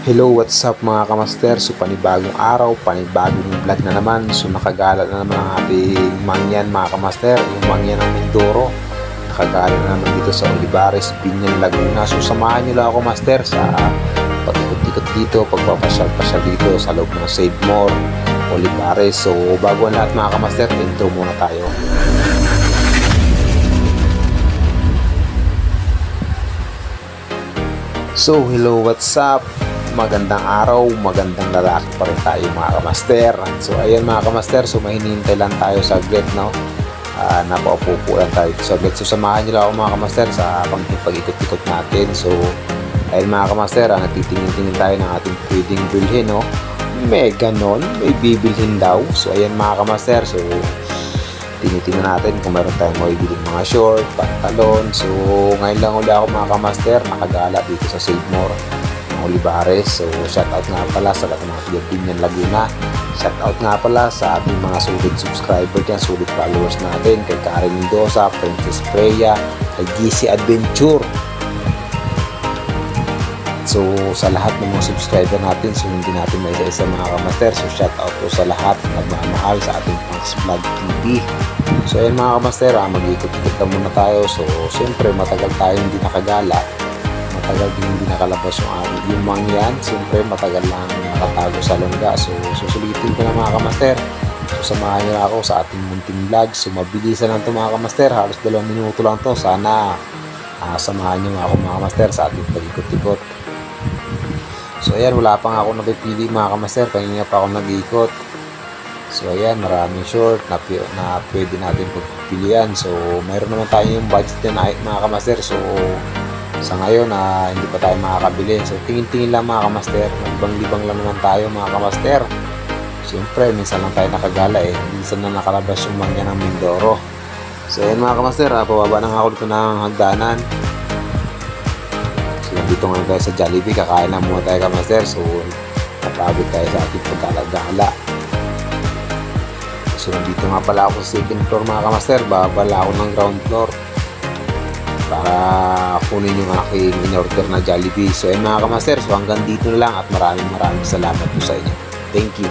Hello, what's up mga kamaster? So panibagong araw, panibagong vlog na naman. So nakagala na naman ang ating mangyan mga kamaster, yung mangyan ng Mindoro. Nakagala na naman dito sa Olivares, Binyan, Laguna. So samahan nyo lang ako master sa pag-ikot-ikot dito, pagpapasyal-pasyal dito sa loob ng Save More, Olivares. So bago ang lahat mga kamaster, intro muna tayo. So hello, what's up? Magandang araw, magandang lalaki pa rin tayo mga kamaster. So ayan mga kamaster, so mahinihintay lang tayo sa saglit, no? Napaupo lang tayo sa saglit. So samahan nyo lang ako mga kamaster sa pag-ikot-ikot natin. So ayun mga kamaster, nagtitingin-tingin tayo ng ating pwedeng bilhin, no? May ganon, may bibilhin daw. So ayan mga kamaster, so tinitingnan natin kung meron tayong mabibiling mga short, pantalon. So ngayon lang ulit ako mga kamaster, nakagala dito sa Save More Olivares. So shoutout nga pala sa lahat ng mga Binyan, Laguna. Shoutout nga pala sa ating mga solid subscriber dyan, solid followers natin, kay Karen Mendoza, Princess Freya, kay GC Adventure. So sa lahat ng mga subscriber natin, so hindi natin may isa-isa mga kamaster. So shoutout po sa lahat na nagmamahal sa ating Punks Vlog TV. So ayun mga kamaster, mag-ikot-ikot na muna tayo. So siyempre matagal tayo hindi nakagala, matagal din hindi nakalabas yung mangyan. Siyempre matagal lang nakatago sa longga. So susulitin ko na mga kamaster. So samahan nyo ako sa ating munting vlog. So mabilisan lang ito mga kamaster, halos 2 minuto lang to. Sana samahan nyo ako mga kamaster sa ating pag-ikot-ikot. So ayan, wala pa nga ako napipili mga kamaster, kanina pa ako nag-iikot. So ayan, maraming short na pwede natin pagpilian. So mayroon naman tayo yung budget na mga kamaster. So sa ngayon hindi pa tayo makakabili. So tingin-tingin lang mga kamaster, magbang-libang lang naman tayo mga kamaster. Siyempre minsan lang tayo nakagala minsan na nakalabas yung mangyan ng Mindoro. So ayan mga kamaster, pababa na nga ako dito ng hagdanan. So dito ngayon tayo sa Jollibee, kakain na muna tayo kamaster. So napagod tayo sa ating pagkalagala. So nandito nga pala ako sa second floor mga kamaster, babala ako ng ground floor para kunin yung aking in-order na Jollibee. So ayun mga kamaster, so hanggang dito na lang at maraming salamat po sa inyo. Thank you.